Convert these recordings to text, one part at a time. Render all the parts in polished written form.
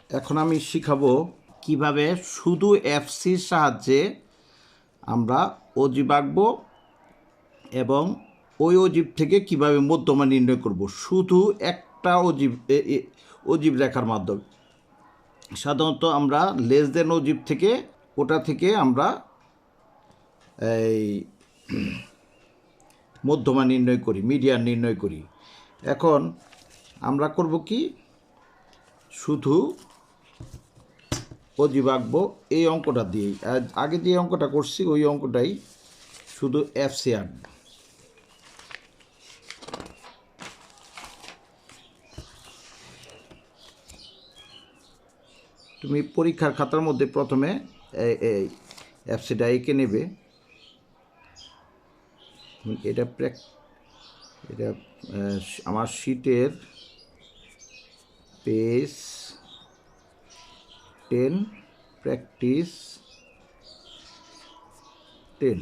এখন আমি শিখাবো কিভাবে শুধু এফসির সাহায্যে আমরা অজিব আঁকবো এবং ওই অজিব থেকে কিভাবে মধ্যমা নির্ণয় করব শুধু একটা অজিব রেখার মাধ্যমে। সাধারণত আমরা লেস দেন অজিব থেকে ওটা থেকে আমরা এই মধ্যমা নির্ণয় করি, মিডিয়ান নির্ণয় করি। এখন আমরা করব কি, শুধু অজিব আঁকবো এই অঙ্কটা দিয়েই। আগে যে অঙ্কটা করছি ওই অঙ্কটাই শুধু এফসি আঁকবো। তুমি পরীক্ষার খাতার মধ্যে প্রথমে এই এফসিটা এঁকে নেবে। এটা এটা আমার শিটের পেজ 10 প্র্যাকটিস 10।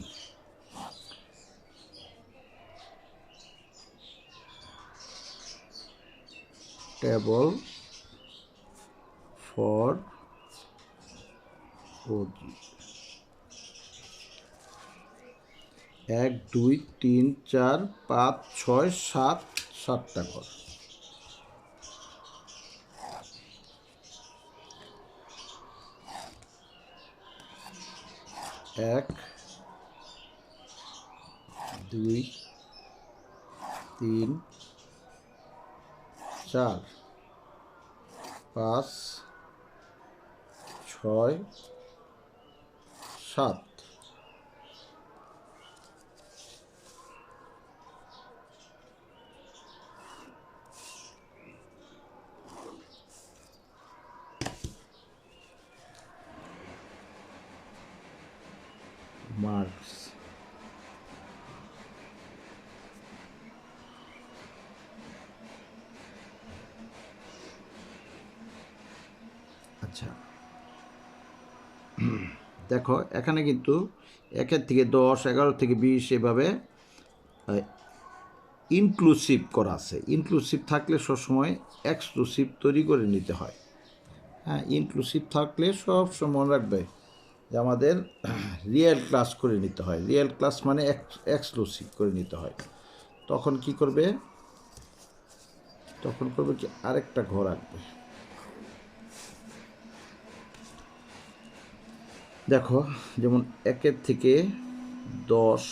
টেবল ফর অজিব 1 2 3 4 5 6 7 7টা ঘর। এক 2 3 4 5 6 7। মার্কস আচ্ছা, দেখো এখানে কিন্তু 1 থেকে 10, 11 থেকে 20 এভাবে ইনক্লুসিভ করা আছে। ইনক্লুসিভ থাকলে সবসময় এক্সক্লুসিভ তৈরি করে নিতে হয়। হ্যাঁ, ইনক্লুসিভ থাকলে সব সময় মনে রাখবে যে আমাদের রিয়েল ক্লাস করে নিতে হয়। রিয়েল ক্লাস মানে এক্সক্লুসিভ করে নিতে হয়। তখন কি করবে, কি আরেকটা ঘর আঁকবে। দেখো যেমন 1 থেকে 10,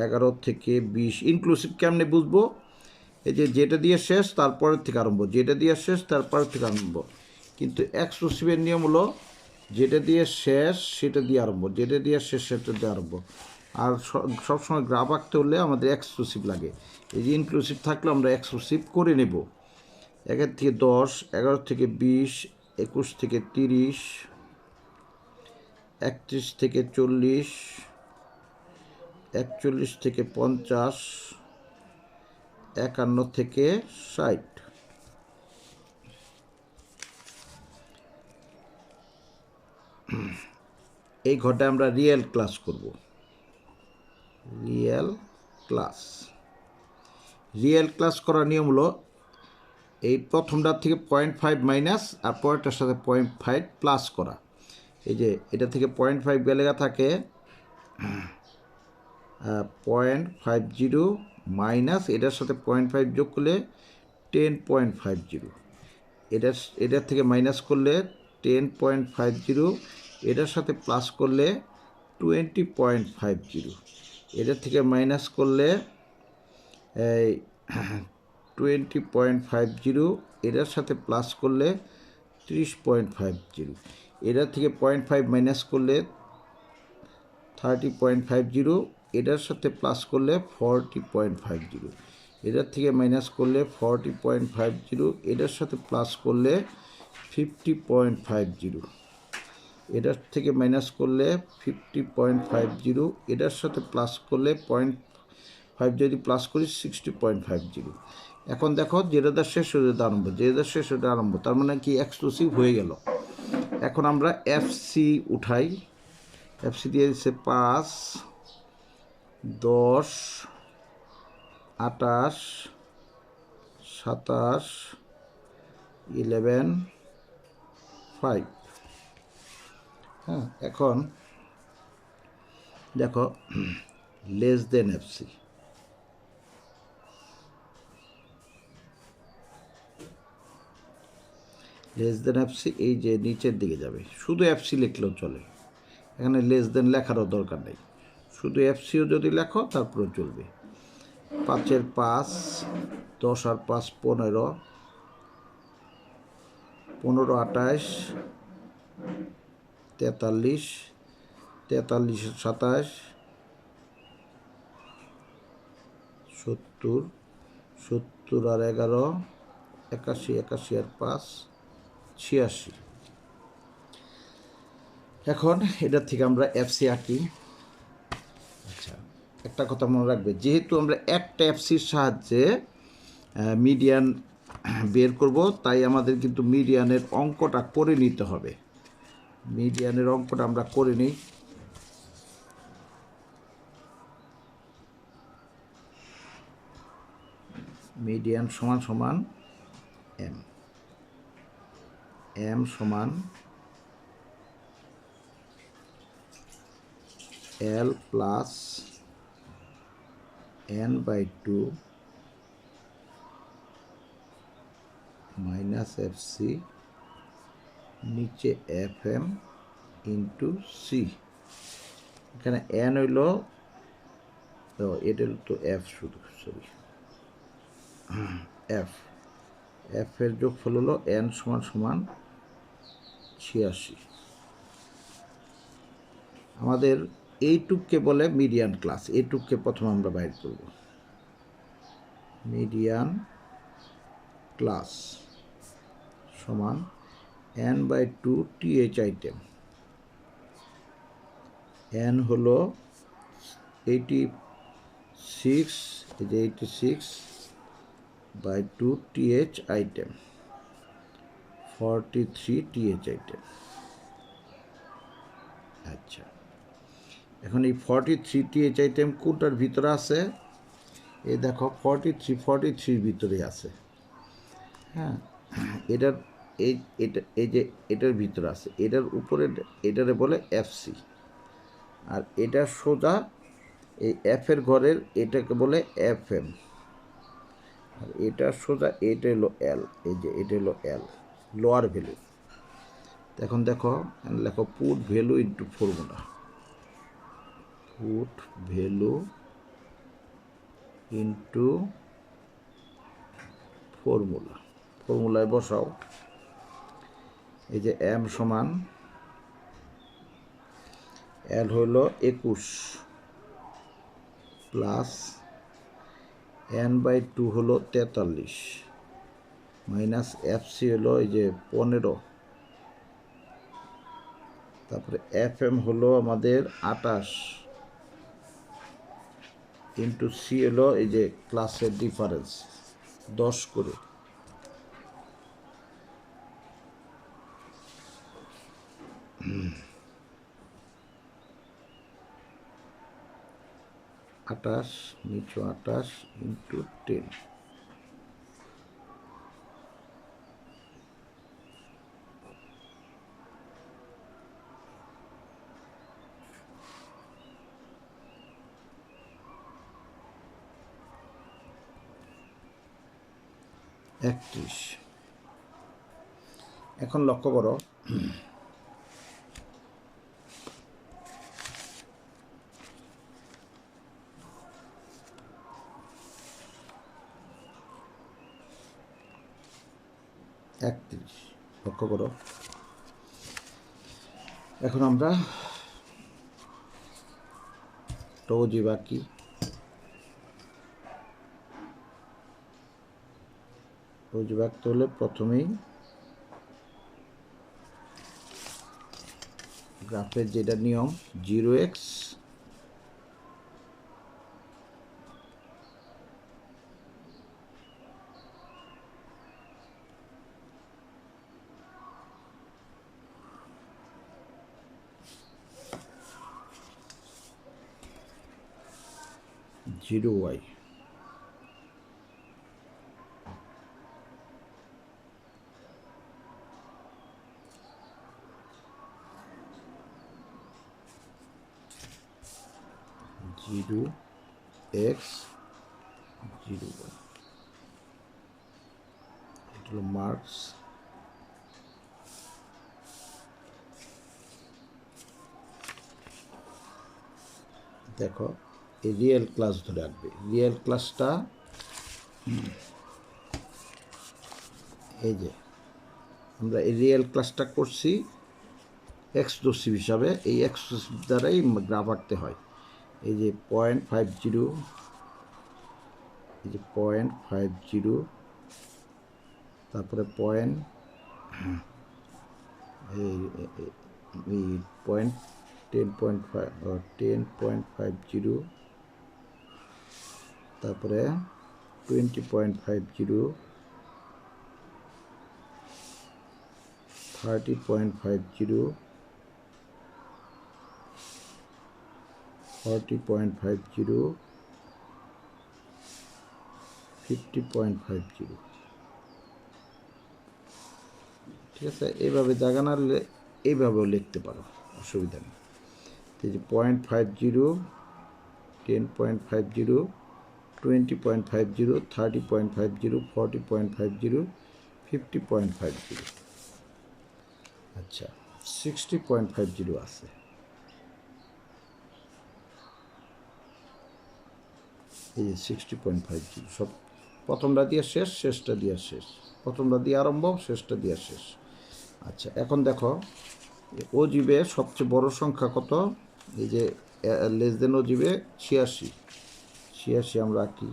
11 থেকে 20 ইনক্লুসিভ কেমনে বুঝবো? এই যে যেটা দিয়ে শেষ তারপরের থেকে আরম্ভ, যেটা দিয়ে শেষ তারপরের থেকে আরম্ভ। কিন্তু এক্সক্লুসিভের নিয়ম হলো যেটা দিয়ে শেষ সেটা দিয়ে আরম্ভ, যেটা দিয়ে শেষ সেটা দিয়ে আরম্ভ। আর সবসময় গ্রাফ আঁকতে হলে আমাদের এক্সক্লুসিভ লাগে। এই যে ইনক্লুসিভ থাকলে আমরা এক্সক্লুসিভ করে নেব। 1 থেকে 10, 11 থেকে 20, 21 থেকে 30, 31 থেকে 40, 41 থেকে 50, 51 থেকে 60। এই ঘরটা আমরা রিয়েল ক্লাস করব। রিয়েল ক্লাস করার নিয়ম হলো এই প্রথমটার থেকে 0.5 মাইনাস আর পরেরটার সাথে 0.5 প্লাস করা। এই যে এটা থেকে 0.5 গেলে থাকে 0.50 মাইনাস এটার সাথে 0.5 যোগ করলে 10.50। এটার থেকে মাইনাস করলে 10.50, এটার সাথে প্লাস করলে 20.50, এটার থেকে মাইনাস করলে এই 20.50, এটার সাথে প্লাস করলে 30.50, এটার থেকে 0.5 মাইনাস করলে 30.50, এটার সাথে প্লাস করলে 40.50, এটার থেকে মাইনাস করলে 40.50, এটার সাথে প্লাস করলে 50.50, এটার থেকে মাইনাস করলে 50.50, এটার সাথে প্লাস করলে 0.5 যদি প্লাস করি 60.50। এখন দেখো যেটা শেষ হয়ে আরম্ভ, যেটা শেষ হয়ে আরম্ভ, তার মানে কি এক্সক্লুসিভ হয়ে গেল। এখন আমরা এফসি উঠাই। এফসি দিয়ে দিচ্ছে 5, 10, 28, 27, 11, 5। হ্যাঁ, এখন দেখো less than FC, less than FC এই যে নিচের দিকে যাবে, শুধু এফসি লিখলেও চলে, এখানে লেস দেন লেখারও দরকার নেই, শুধু এফসিও যদি লেখো তারপরে চলবে। 5-এর 5, 10 আর 5 15, 15 28, 43, 43-এর 27, 70, 70 আর 11, 81, 81 আর 5 86। এখন এটার থেকে আমরা এফসি আঁকি। আচ্ছা, একটা কথা মনে রাখবে, যেহেতু আমরা একটা এফসির সাহায্যে মিডিয়ান বের করব, তাই আমাদের কিন্তু মিডিয়ানের অঙ্কটা করে নিতে হবে। মিডিয়ানের অঙ্কটা আমরা করে নিই। মিডিয়ান সমান সমান এম, এম সমান এল প্লাস n/2 মাইনাস এফসি নিচে এফ এম ইন্টু সি। এখানে এন হইল, এটা তো এফ, শুধু সরি এফ, এফের যোগফল হলো এন সমান সমান 86। আমাদের এইটুককে বলে মিডিয়ান ক্লাস, এইটুককে প্রথমে আমরা বাইর করব। মিডিয়ান ক্লাস সমান n/2 টিএইচ আইটেম। এন হলো 86, এই যে 86/2 টিএইচ আইটেম, 43 টিএইচ আইটেম। আচ্ছা, এখন এই 43 টিএইচ আইটেম কোনটার ভিতরে আছে? এই দেখো 43 ভিতরে আছে। হ্যাঁ, এটার এই যে এটার ভিতরে আছে, এটার উপরে এটারে বলে এফসি, আর এটা সোজা এই এফের ঘরের এটাকে বলে এফ এম, আর এটা সোজা এটা হলো এল, এই যে এটা হলো এল, লোয়ার ভ্যালু। এখন দেখো, লেখো put value into formula, put value into formula, ফর্মুলায় বসাও। এই যে এম সমান এল হইল 21 প্লাস n/2 হলো 43 মাইনাস এফসি হলো এই যে 15, তারপরে এফ এম হলো আমাদের 28 ইন্টু সি হলো এই যে ক্লাসের ডিফারেন্স 10 করে। আটাশ নিচু 28 ইন্টু 10, একত্রিশ। এখন লক্ষ্য করো, লক্ষ্য করো, এখন আমরা ওজিভ আঁকি। ওজিভ আঁকতে হলে প্রথমেই গ্রাফের যেটা নিয়ম 0x zero Y, 0 x 0 y, এটা হলো মার্কস। দেখো এই রিয়েল ক্লাস ধরে রাখবে, রিয়েল ক্লাসটা এই যে আমরা এই রিয়েল ক্লাসটা করছি এক্সক্লুসিভ হিসাবে, এই এক্সক্লুসিভ দ্বারাই গ্রাফ আঁকতে হয়। এই যে 0.50, এই যে 0.50, তারপরে এই পয়েন্ট 10.50, তারপরে 20.50, 30.50, 40.50, 50.50। ঠিক আছে, এইভাবে জায়গা না হলে এইভাবেও লিখতে পারো, অসুবিধা নেই। এই যে 0.50, 10.50, 20.50, 30.50, 40.50, 50.50। আচ্ছা, 60.50 আছে। এই যে 60.50 সব প্রথমটা দিয়ে শেষ, শেষটা দিয়ে শেষ, প্রথমটা দিয়ে আরম্ভ, শেষটা দিয়ে শেষ। আচ্ছা, এখন দেখো অজিবে সবচেয়ে বড় সংখ্যা কত? এই যে লেস দেন অজিবে 86 আমরা আঁকি।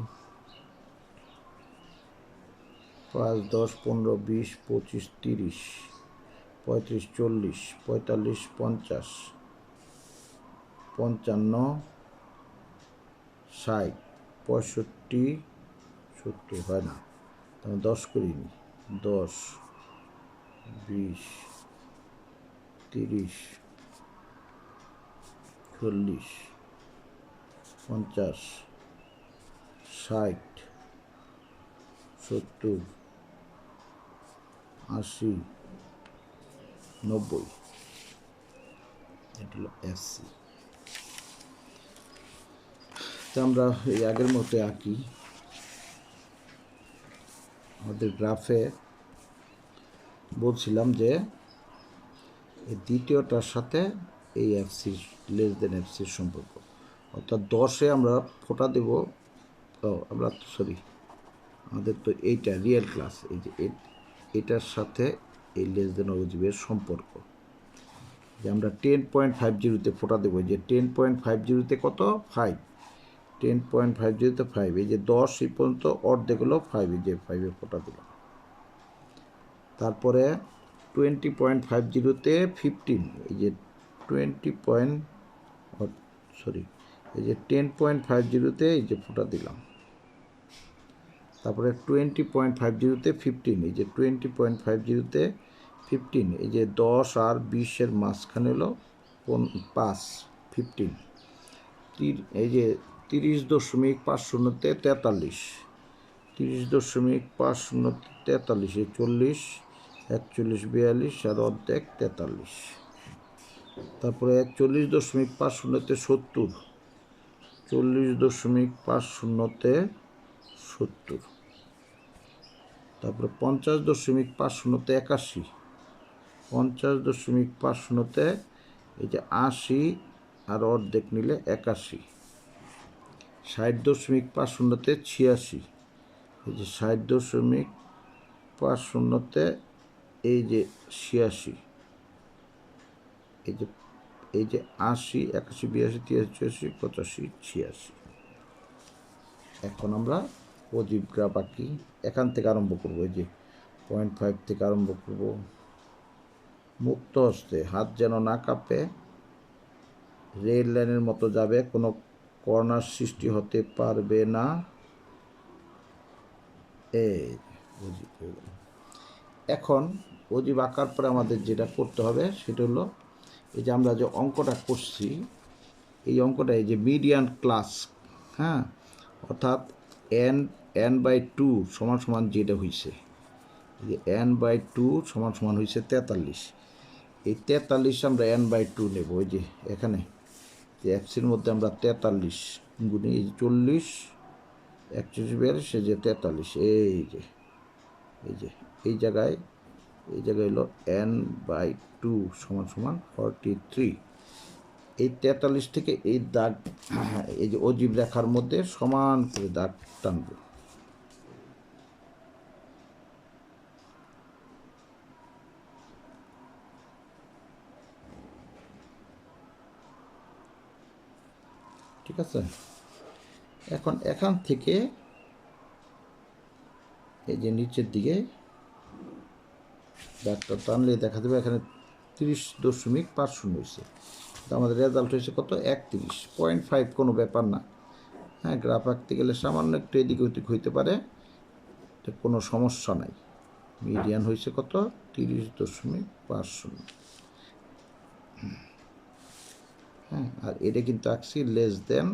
5, 10, 15, 20, 25, 30, 35, 40, 45, 50, 55, 60, 65, 70 হয় না, আমি 10 করিনি। 10, 20, 30, 40, 50, 60, 70, 80, 90। এটা হলো এসসি। তো আমরা এই আগের মতো আঁকি। আমাদের গ্রাফে বলছিলাম যে এই দ্বিতীয়টার সাথে এই এফসি লেস দেন এফসির সম্পর্ক, অর্থাৎ 10-এ আমরা ফোঁটা দেব। আমরা সরি, আমাদের তো এইটা রিয়েল ক্লাস, এই যে এটার সাথে এই লেস দেন অজিবের সম্পর্ক, যে আমরা 10.50-তে ফোঁটা দেবো। যে 10.50-তে কত? 5। 10.50-তে 5। এই যে 10 এই পর্যন্ত অর্ধেক হলো 5, এই যে 5-এ ফোঁটা দিলাম। তারপরে 20.50-তে 15, এই যে 10.50-তে এই যে ফোঁটা দিলাম। তারপরে 20.50-তে 15, এই যে 20.50-তে 15, এই যে 10 আর 20-এর মাঝখানে হলো 5, 15। এই যে 30.50-তে 43, 30.50-তে 43, এই 40, 41, 42 আর অর্ধেক 43। তারপরে 40.50-তে 70, 40.50-তে 70। তারপরে 50.50-তে 81, 50.50-তে এই যে 80 আর অর্ধেক নিলে 81। 60.50-তে 86, এই যে 60.50-তে এই যে 86, এই যে 80, 81, 82, 83, 84, 85, 86। এখন আমরা অজিব গ্রাফ আঁকি। এখান থেকে আরম্ভ করবো, এই যে 0.5 থেকে আরম্ভ করব। মুক্ত হস্তে, হাত যেন না কাঁপে, রেল লাইনের মতো যাবে, কোনো কর্নার সৃষ্টি হতে পারবে না। এখন অজিব আঁকার পরে আমাদের যেটা করতে হবে সেটা হলো, এই যে আমরা যে অঙ্কটা করছি, এই অঙ্কটা এই যে মিডিয়ান ক্লাস, হ্যাঁ, অর্থাৎ n/2 সমান সমান যেটা হয়েছে, এই যে n/2 সমান সমান হয়েছে 43। এই 43 আমরা n/2 নেব। ওই যে এখানে যে এফসির মধ্যে আমরা 43 গুণে এই 40, 41, 42, এই যে 43, এই যে এই জায়গায় হলো n/2 = 43। এই 43 থেকে এই দাগ, এই যে অজীব রেখার মধ্যে সমান করে দাগ টানবো। ঠিক আছে, এখন এখান থেকে এই যে নিচের দিকে দাগটা টানলে দেখা যাবে এখানে 30.50 হয়েছে। তো আমাদের রেজাল্ট হয়েছে কত? 31.5। কোনো ব্যাপার না। হ্যাঁ, গ্রাফ আঁকতে গেলে সামান্য একটু এদিক ওদিক হইতে পারে, তো কোনো সমস্যা নাই। মিডিয়ান হয়েছে কত? 30.50। হ্যাঁ, আর এটা কিন্তু আঁকছি লেস দেন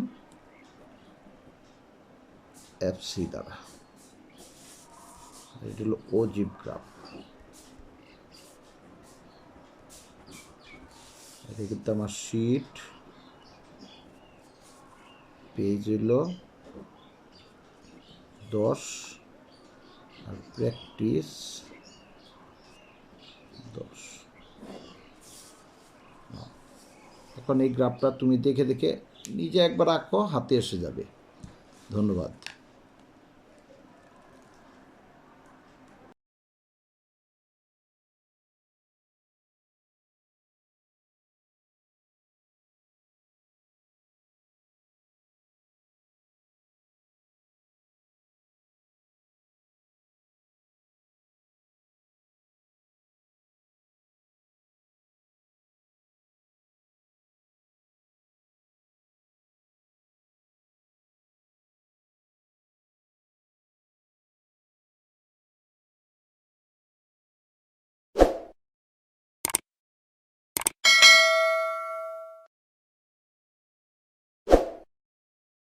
FC দ্বারা। এটা হলো অজীব গ্রাফ। এটা কিন্তু আমার শিট, পেজ হলো 10 আর প্র্যাকটিস 10। এখন এই গ্রাফটা তুমি দেখে দেখে নিজে একবার আঁকো, হাতে এসে যাবে। ধন্যবাদ।